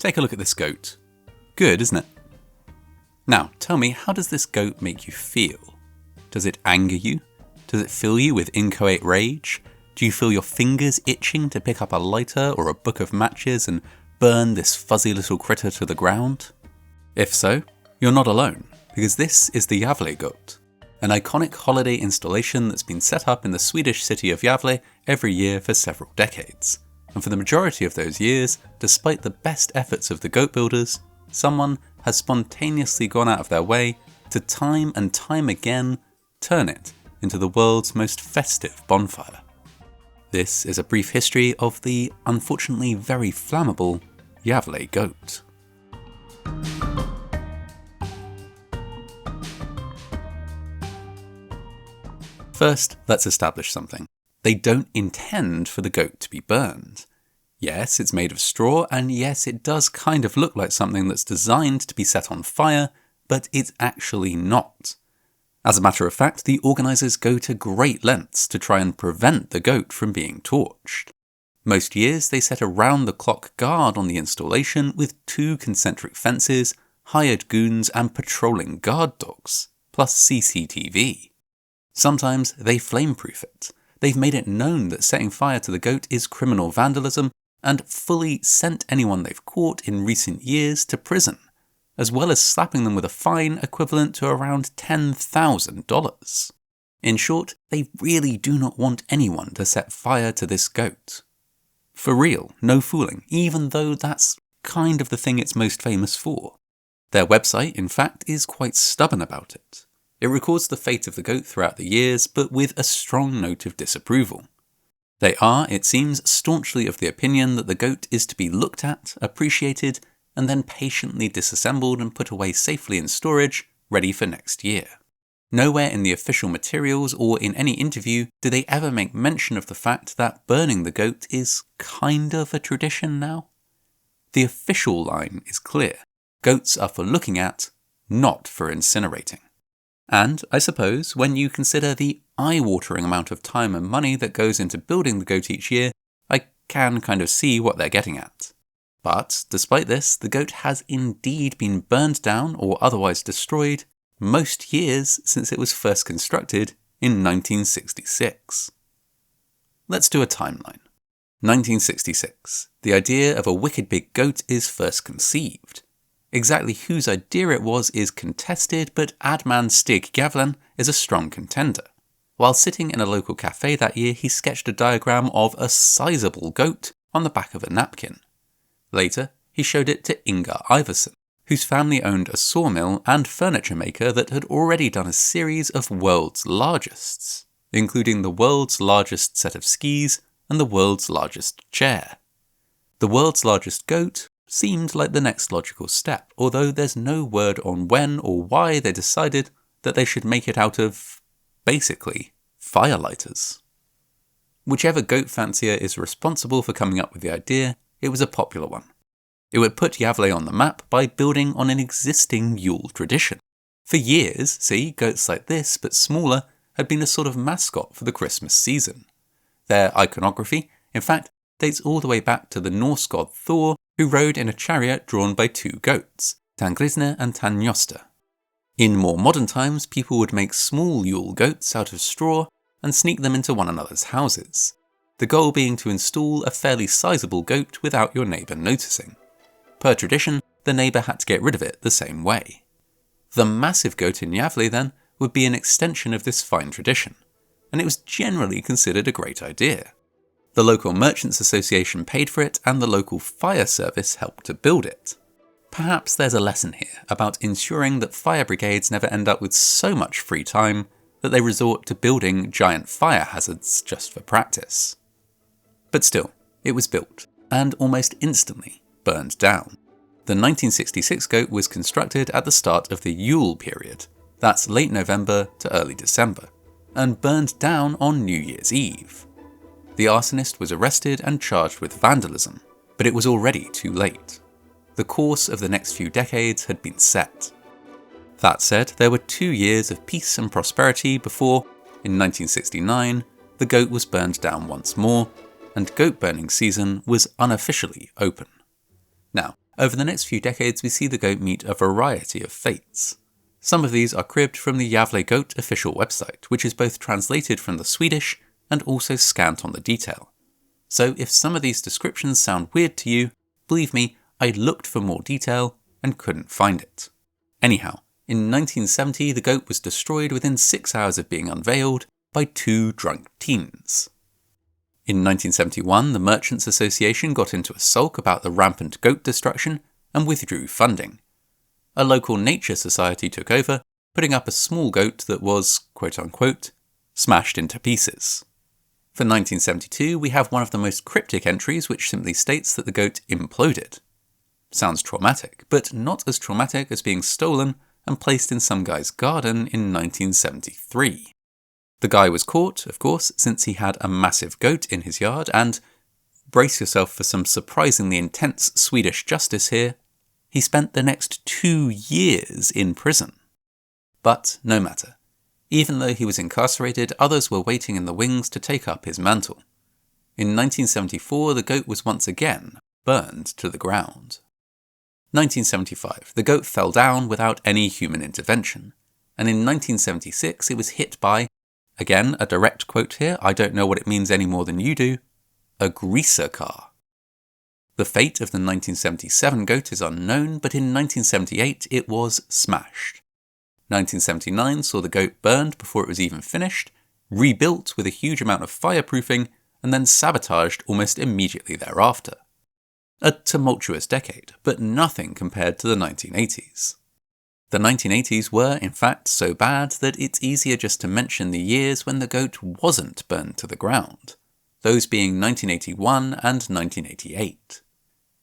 Take a look at this goat. Good, isn't it? Now, tell me, how does this goat make you feel? Does it anger you? Does it fill you with inchoate rage? Do you feel your fingers itching to pick up a lighter or a book of matches and burn this fuzzy little critter to the ground? If so, you're not alone, because this is the Gävle Goat, an iconic holiday installation that's been set up in the Swedish city of Gävle every year for several decades. And for the majority of those years, despite the best efforts of the goat builders, someone has spontaneously gone out of their way to time and time again turn it into the world's most festive bonfire. This is a brief history of the, unfortunately very flammable, Gävle Goat. First, let's establish something. They don't intend for the goat to be burned. Yes, it's made of straw, and yes, it does kind of look like something that's designed to be set on fire, but it's actually not. As a matter of fact, the organisers go to great lengths to try and prevent the goat from being torched. Most years they set a round-the-clock guard on the installation with 2 concentric fences, hired goons and patrolling guard dogs, plus CCTV. Sometimes they flameproof it. They've made it known that setting fire to the goat is criminal vandalism and fully sent anyone they've caught in recent years to prison, as well as slapping them with a fine equivalent to around $10,000. In short, they really do not want anyone to set fire to this goat. For real, no fooling, even though that's kind of the thing it's most famous for. Their website, in fact, is quite stubborn about it. It records the fate of the goat throughout the years, but with a strong note of disapproval. They are, it seems, staunchly of the opinion that the goat is to be looked at, appreciated, and then patiently disassembled and put away safely in storage, ready for next year. Nowhere in the official materials or in any interview do they ever make mention of the fact that burning the goat is kind of a tradition now. The official line is clear. Goats are for looking at, not for incinerating. And, I suppose, when you consider the eye-watering amount of time and money that goes into building the goat each year, I can kind of see what they're getting at. But, despite this, the goat has indeed been burned down or otherwise destroyed most years since it was first constructed in 1966. Let's do a timeline. 1966. The idea of a wicked big goat is first conceived. Exactly whose idea it was is contested, but adman Stig Gavle is a strong contender. While sitting in a local cafe that year, he sketched a diagram of a sizable goat on the back of a napkin. Later, he showed it to Inga Iverson, whose family owned a sawmill and furniture maker that had already done a series of world's largests, including the world's largest set of skis and the world's largest chair. The world's largest goat seemed like the next logical step, although there's no word on when or why they decided that they should make it out of, basically, firelighters. Whichever goat fancier is responsible for coming up with the idea, it was a popular one. It would put Gävle on the map by building on an existing Yule tradition. For years, goats like this, but smaller, had been a sort of mascot for the Christmas season. Their iconography, in fact, dates all the way back to the Norse god Thor, who rode in a chariot drawn by 2 goats, Tangrisne and Tanjosta. In more modern times, people would make small Yule goats out of straw and sneak them into one another's houses, the goal being to install a fairly sizable goat without your neighbour noticing. Per tradition, the neighbour had to get rid of it the same way. The massive goat in Gävle, then, would be an extension of this fine tradition, and it was generally considered a great idea. The local Merchants Association paid for it, and the local fire service helped to build it. Perhaps there's a lesson here about ensuring that fire brigades never end up with so much free time that they resort to building giant fire hazards just for practice. But still, it was built, and almost instantly burned down. The 1966 goat was constructed at the start of the Yule period, that's late November to early December, and burned down on New Year's Eve. The arsonist was arrested and charged with vandalism, but it was already too late. The course of the next few decades had been set. That said, there were 2 years of peace and prosperity before, in 1969, the goat was burned down once more, and goat burning season was unofficially open. Now, Over the next few decades, we see the goat meet a variety of fates. Some of these are cribbed from the Gävle Goat official website, which is both translated from the Swedish and also scant on the detail. So if some of these descriptions sound weird to you, believe me, I looked for more detail and couldn't find it. Anyhow, in 1970 the goat was destroyed within 6 hours of being unveiled by 2 drunk teens. In 1971, the Merchants Association got into a sulk about the rampant goat destruction and withdrew funding. A local nature society took over, putting up a small goat that was, quote-unquote, smashed into pieces. For 1972, we have one of the most cryptic entries which simply states that the goat imploded. Sounds traumatic, but not as traumatic as being stolen and placed in some guy's garden in 1973. The guy was caught, of course, since he had a massive goat in his yard, and, brace yourself for some surprisingly intense Swedish justice here, he spent the next 2 years in prison. But no matter. Even though he was incarcerated, others were waiting in the wings to take up his mantle. In 1974, the goat was once again burned to the ground. 1975, the goat fell down without any human intervention, and in 1976 it was hit by, again a direct quote here, I don't know what it means any more than you do, a greaser car. The fate of the 1977 goat is unknown, but in 1978 it was smashed. 1979 saw the goat burned before it was even finished, rebuilt with a huge amount of fireproofing, and then sabotaged almost immediately thereafter. A tumultuous decade, but nothing compared to the 1980s. The 1980s were, in fact, so bad that it's easier just to mention the years when the goat wasn't burned to the ground, those being 1981 and 1988.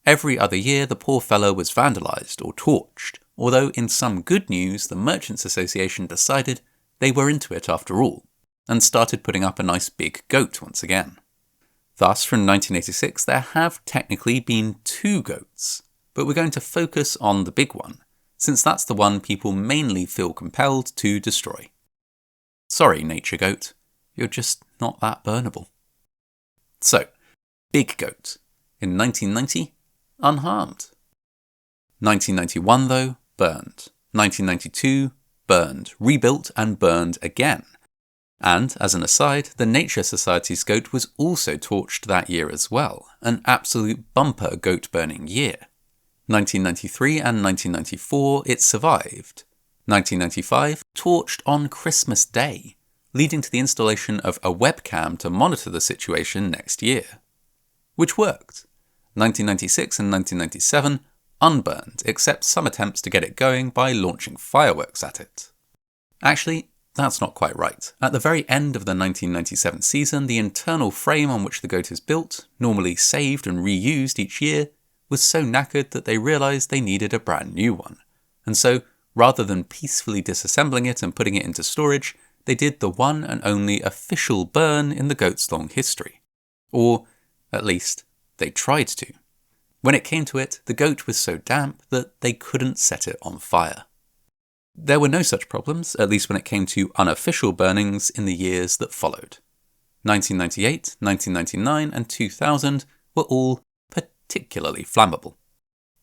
Every other year the poor fellow was vandalised or torched, although in some good news the Merchants Association decided they were into it after all, and started putting up a nice big goat once again. Thus, from 1986 there have technically been 2 goats, but we're going to focus on the big one, since that's the one people mainly feel compelled to destroy. Sorry, nature goat, you're just not that burnable. So, big goat. In 1990, unharmed. 1991 though, burned. 1992, burned, rebuilt and burned again. And, as an aside, the Nature Society's goat was also torched that year as well, an absolute bumper goat burning year. 1993 and 1994, it survived. 1995, torched on Christmas Day, leading to the installation of a webcam to monitor the situation next year. Which worked. 1996 and 1997, unburned, except some attempts to get it going by launching fireworks at it. Actually, that's not quite right. At the very end of the 1997 season, the internal frame on which the goat is built, normally saved and reused each year, was so knackered that they realised they needed a brand new one. And so, rather than peacefully disassembling it and putting it into storage, they did the one and only official burn in the goat's long history. Or, at least, they tried to. When it came to it, the goat was so damp that they couldn't set it on fire. There were no such problems, at least when it came to unofficial burnings in the years that followed. 1998, 1999 and 2000 were all particularly flammable.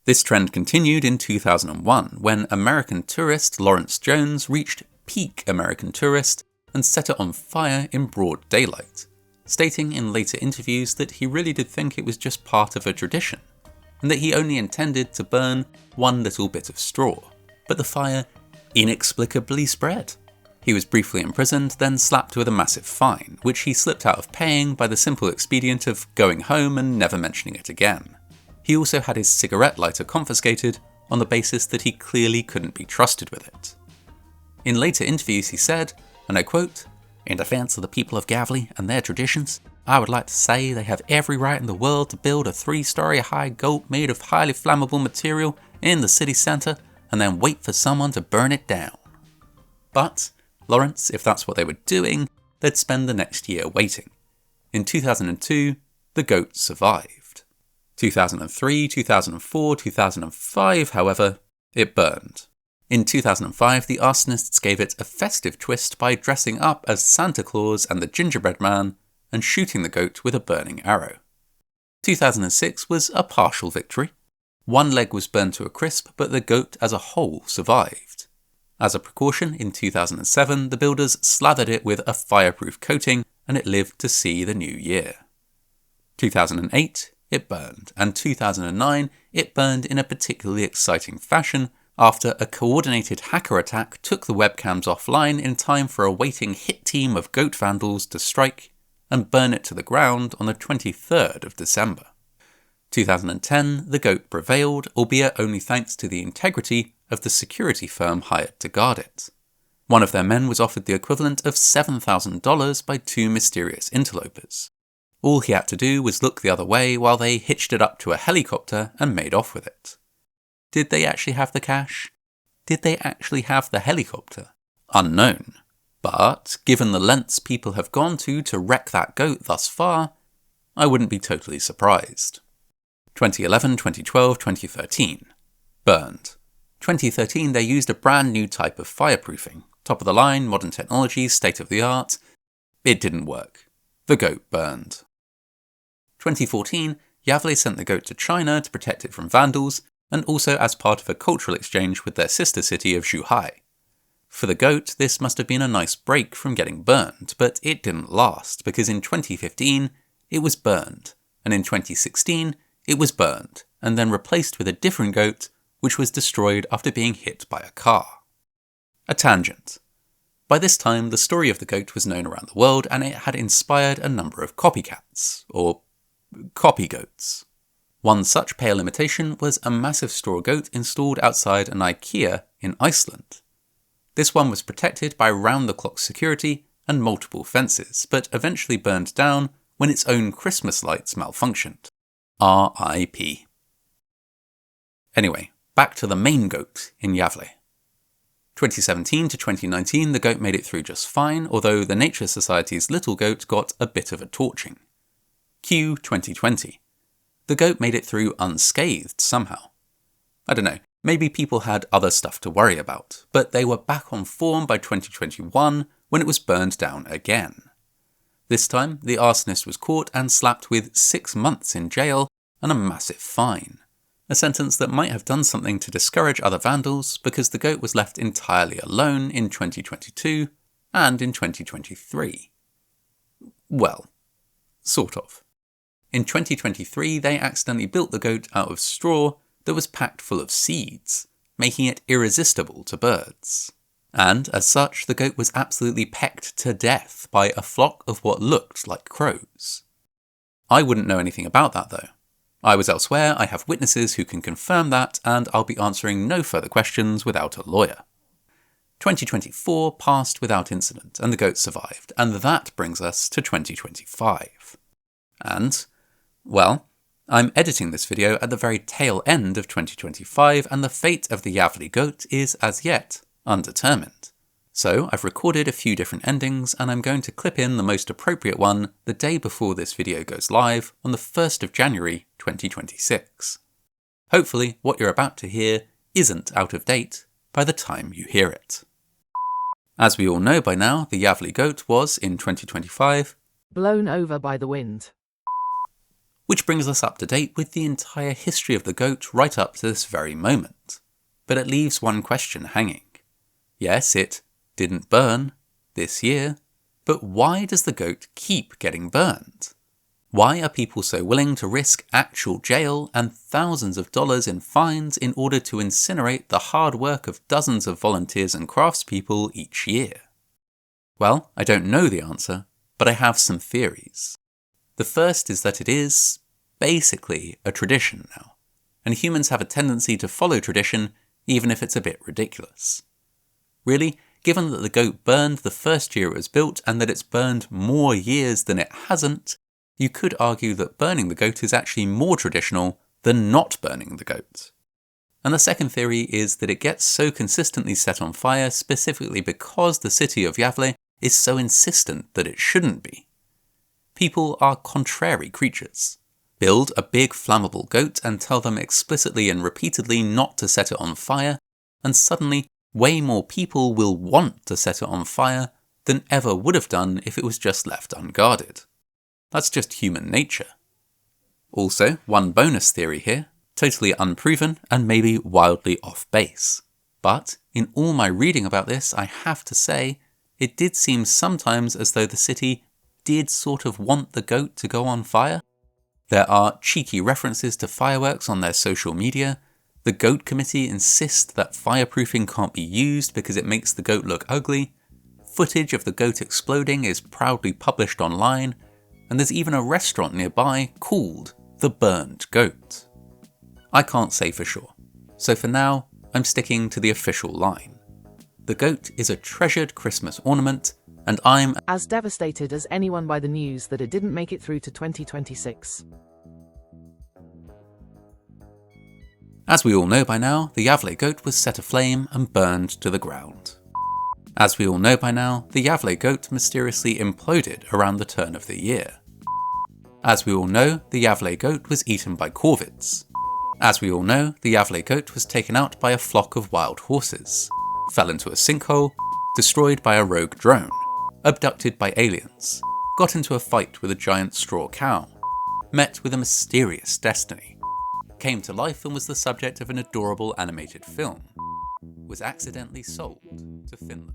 This trend continued in 2001, when American tourist Lawrence Jones reached peak American tourist and set it on fire in broad daylight, stating in later interviews that he really did think it was just part of a tradition, and that he only intended to burn one little bit of straw, but the fire inexplicably spread. He was briefly imprisoned, then slapped with a massive fine, which he slipped out of paying by the simple expedient of going home and never mentioning it again. He also had his cigarette lighter confiscated on the basis that he clearly couldn't be trusted with it. In later interviews he said, and I quote, "In defence of the people of Gävle and their traditions, I would like to say they have every right in the world to build a 3-story high goat made of highly flammable material in the city centre and then wait for someone to burn it down." But Lawrence, if that's what they were doing, they'd spend the next year waiting. In 2002, the goat survived. 2003, 2004, 2005, however, it burned. In 2005, the arsonists gave it a festive twist by dressing up as Santa Claus and the Gingerbread Man and shooting the goat with a burning arrow. 2006 was a partial victory. One leg was burned to a crisp, but the goat as a whole survived. As a precaution, in 2007, the builders slathered it with a fireproof coating and it lived to see the new year. 2008, it burned, and 2009, it burned in a particularly exciting fashion after a coordinated hacker attack took the webcams offline in time for a waiting hit team of goat vandals to strike and burn it to the ground on the 23rd of December. 2010, the goat prevailed, albeit only thanks to the integrity of the security firm hired to guard it. One of their men was offered the equivalent of $7,000 by two mysterious interlopers. All he had to do was look the other way while they hitched it up to a helicopter and made off with it. Did they actually have the cash? Did they actually have the helicopter? Unknown. But, given the lengths people have gone to wreck that goat thus far, I wouldn't be totally surprised. 2011, 2012, 2013. Burned. 2013 they used a brand new type of fireproofing. Top of the line, modern technology, state of the art. It didn't work. The goat burned. 2014, Gävle sent the goat to China to protect it from vandals, and also as part of a cultural exchange with their sister city of Zhuhai. For the goat, this must have been a nice break from getting burned, but it didn't last, because in 2015, it was burned, and in 2016, it was burned, and then replaced with a different goat, which was destroyed after being hit by a car. A tangent. By this time, the story of the goat was known around the world, and it had inspired a number of copycats, or copy goats. One such pale imitation was a massive straw goat installed outside an IKEA in Iceland. This one was protected by round-the-clock security and multiple fences, but eventually burned down when its own Christmas lights malfunctioned. R.I.P. Anyway, back to the main goat in Gävle. 2017 to 2019, the goat made it through just fine, although the Nature Society's little goat got a bit of a torching. Q 2020. The goat made it through unscathed somehow. I don't know, maybe people had other stuff to worry about, but they were back on form by 2021 when it was burned down again. This time, the arsonist was caught and slapped with 6 months in jail and a massive fine. A sentence that might have done something to discourage other vandals because the goat was left entirely alone in 2022 and in 2023. Well, sort of. In 2023, they accidentally built the goat out of straw that was packed full of seeds, making it irresistible to birds. And, as such, the goat was absolutely pecked to death by a flock of what looked like crows. I wouldn't know anything about that, though. I was elsewhere, I have witnesses who can confirm that, and I'll be answering no further questions without a lawyer. 2024 passed without incident, and the goat survived, and that brings us to 2025. And, well, I'm editing this video at the very tail end of 2025, and the fate of the Gävle Goat is, as yet, undetermined. So I've recorded a few different endings, and I'm going to clip in the most appropriate one the day before this video goes live on the 1st of January 2026. Hopefully what you're about to hear isn't out of date by the time you hear it. As we all know by now, the Gävle Goat was, in 2025, blown over by the wind. Which brings us up to date with the entire history of the goat right up to this very moment. But it leaves one question hanging. Yes, it didn't burn this year, but why does the goat keep getting burned? Why are people so willing to risk actual jail and thousands of dollars in fines in order to incinerate the hard work of dozens of volunteers and craftspeople each year? Well, I don't know the answer, but I have some theories. The first is that it is, basically, a tradition now, and humans have a tendency to follow tradition even if it's a bit ridiculous. Really, given that the goat burned the first year it was built and that it's burned more years than it hasn't, you could argue that burning the goat is actually more traditional than not burning the goat. And the second theory is that it gets so consistently set on fire specifically because the city of Gävle is so insistent that it shouldn't be. People are contrary creatures. Build a big flammable goat and tell them explicitly and repeatedly not to set it on fire, and suddenly way more people will want to set it on fire than ever would have done if it was just left unguarded. That's just human nature. Also, one bonus theory here, Totally unproven and maybe wildly off base. But in all my reading about this, I have to say, it did seem sometimes as though the city did sort of want the goat to go on fire. There are cheeky references to fireworks on their social media. The goat committee insist that fireproofing can't be used because it makes the goat look ugly. Footage of the goat exploding is proudly published online, and there's even a restaurant nearby called the Burned Goat. I can't say for sure, so for now, I'm sticking to the official line. The goat is a treasured Christmas ornament, and I'm as devastated as anyone by the news that it didn't make it through to 2026. As we all know by now, the Gävle Goat was set aflame and burned to the ground. As we all know by now, the Gävle Goat mysteriously imploded around the turn of the year. As we all know, the Gävle Goat was eaten by corvids. As we all know, the Gävle Goat was taken out by a flock of wild horses, fell into a sinkhole, destroyed by a rogue drone, abducted by aliens, got into a fight with a giant straw cow, met with a mysterious destiny, came to life and was the subject of an adorable animated film, was accidentally sold to Finland.